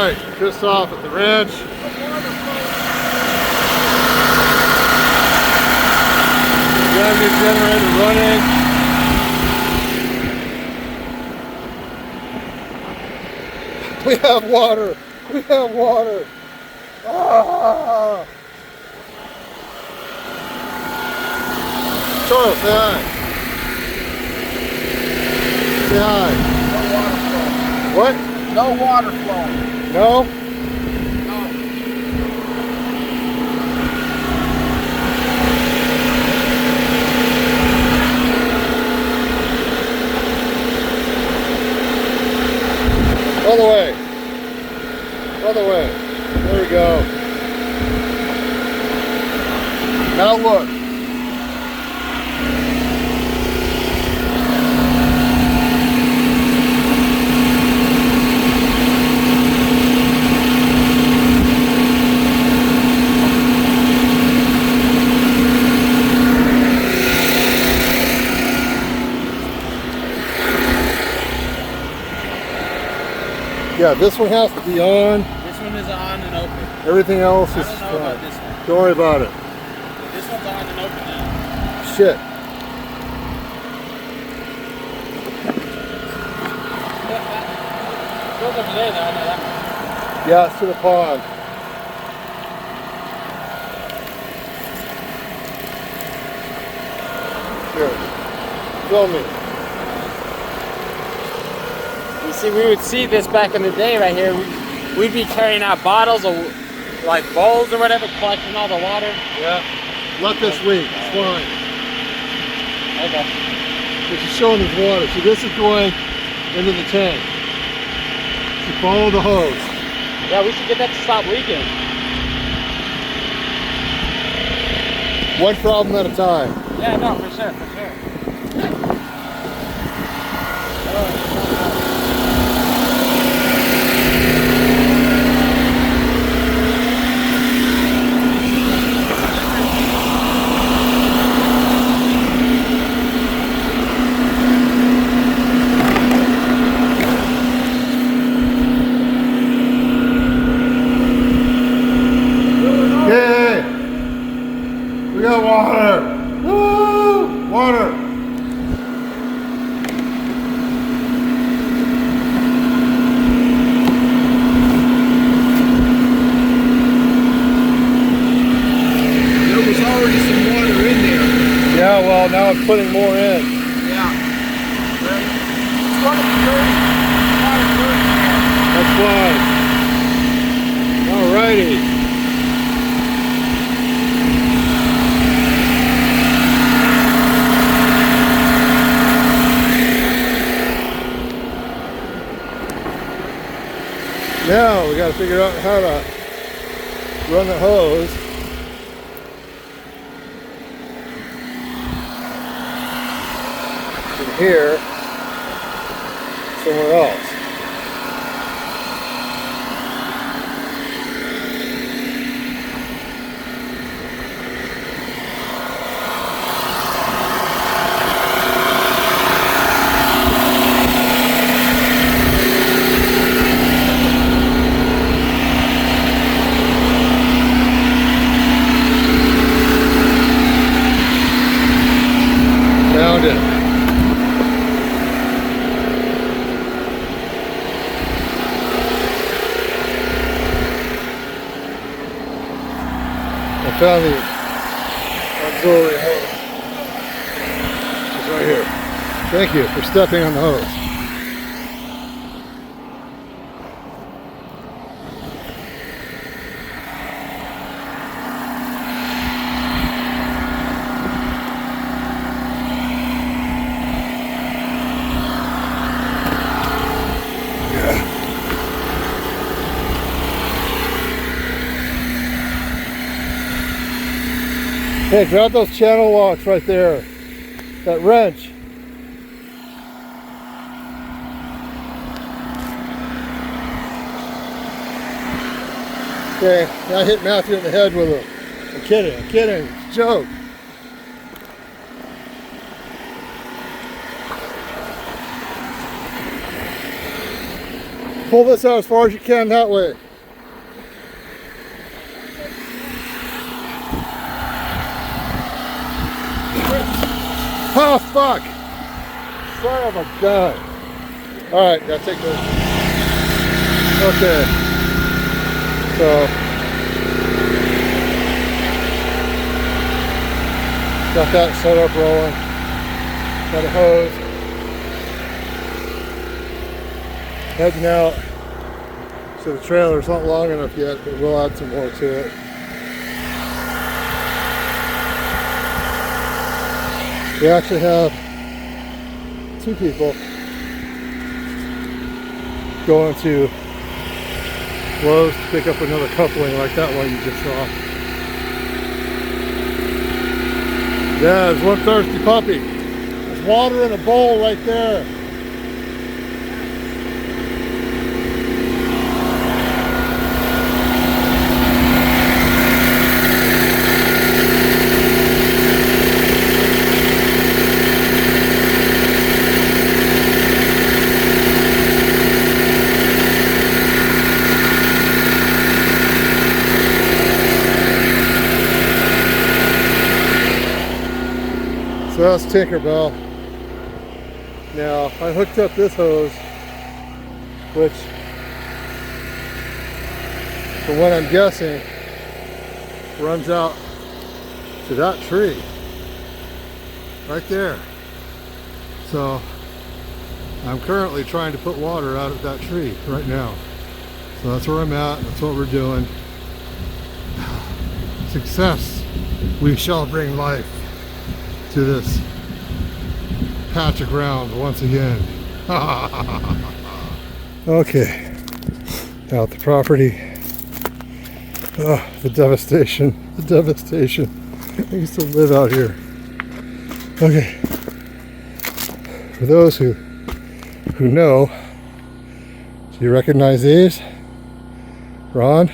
Alright, Kristoph at the ranch. Gravity generator running. We have water. We have water. Ah. Charles, say hi. Say hi. No water flowing. What? No water flowing. No? No. Other way. Other way. There we go. Now look. Yeah, this one has to be on. This one is on and open. Everything else is I don't know about this one. Don't worry about it. This one's on and open now. Shit. It goes over there though, I know that one. Yeah, it's to the pond. Here. Film me. You see, we would see this back in the day right here. We'd be carrying out bottles of like bowls or whatever, collecting all the water. Yeah. Let this leak. It's fine. Okay. It's just showing this water. So this is going into the tank. So follow the hose. Yeah, we should get that to stop leaking. One problem at a time. Yeah, no, for sure, for sure. Yay! We got water! Woo! Water! There was already some water in there. Yeah, well, now I'm putting more in. Yeah. It's going to be dirty. That's fine. Alrighty. Now we got to figure out how to run the hose. From here somewhere else. Found it. I found the auxiliary hose. It's right here. Thank you for stepping on the hose. Hey, grab those channel locks right there. That wrench. Okay, now I hit Matthew in the head with it. I'm kidding, I'm kidding. It's a joke. Pull this out as far as you can that way. Oh, fuck! Son of a gun. Alright, gotta take this. Okay. So, got that set up rolling. Got a hose. Heading out. So the trailer's not long enough yet, but we'll add some more to it. We actually have 2 people going to Lowe's to pick up another coupling like that one you just saw. Yeah, there's one thirsty puppy. There's water in a bowl right there. So that's Tinkerbell. Now I hooked up this hose, which, from what I'm guessing, runs out to that tree right there. So I'm currently trying to put water out of that tree right now. So that's where I'm at. That's what we're doing. Success. We shall bring life to this patch of ground once again. Okay, out the property. Oh, the devastation, the devastation. I used to live out here. Okay, for those who know, do you recognize these? Ron?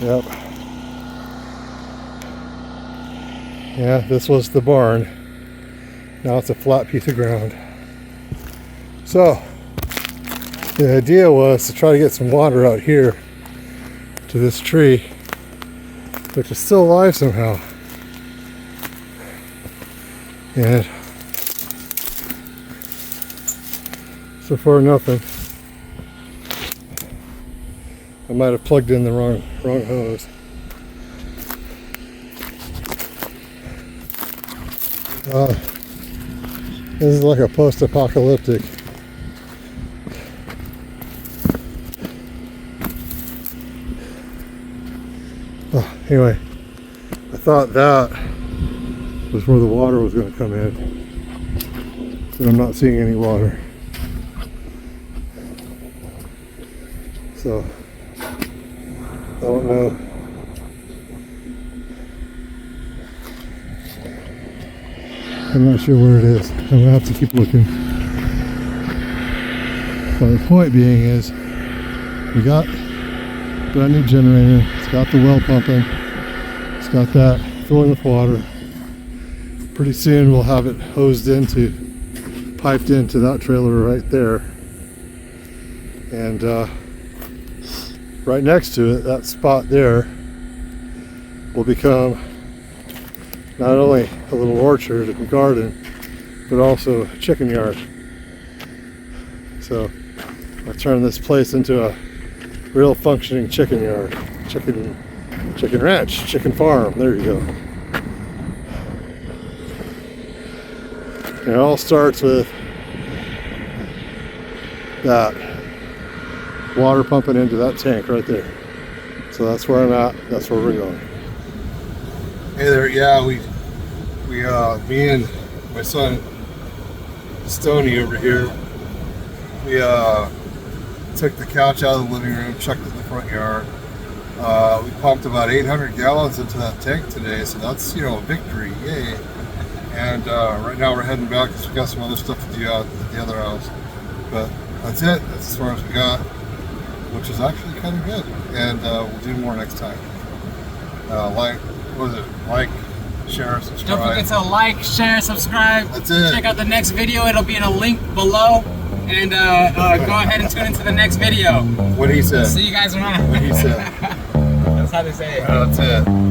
Yep. Yeah, this was the barn. Now it's a flat piece of ground. So, the idea was to try to get some water out here to this tree, which is still alive somehow. And so far nothing. I might have plugged in the wrong hose. This is like a post-apocalyptic. Anyway, I thought that was where the water was going to come in, but I'm not seeing any water. So I don't know. I'm not sure where it is. I'm gonna have to keep looking. But the point being is, we got a brand new generator. It's got the well pumping. It's got that filling with water. Pretty soon we'll have it piped into that trailer right there. And right next to it, that spot there will become not only a little orchard and garden, but also a chicken yard. So I'll turn this place into a real functioning chicken yard, chicken ranch, chicken farm. There you go. And it all starts with that water pumping into that tank right there. So that's where I'm at. That's where we're going. Hey there, yeah, we me and my son Stoney over here, we took the couch out of the living room, chucked it in the front yard. We pumped about 800 gallons into that tank today, so that's, a victory, yay. And right now we're heading back because we got some other stuff to do out at the other house. But that's it, that's as far as we got, which is actually kind of good. And we'll do more next time. Like, share, subscribe. Don't forget to like, share, subscribe. That's it. Check out the next video. It'll be in a link below. And go ahead and tune into the next video. What he said. See you guys around. What he said. That's how they say it. That's it.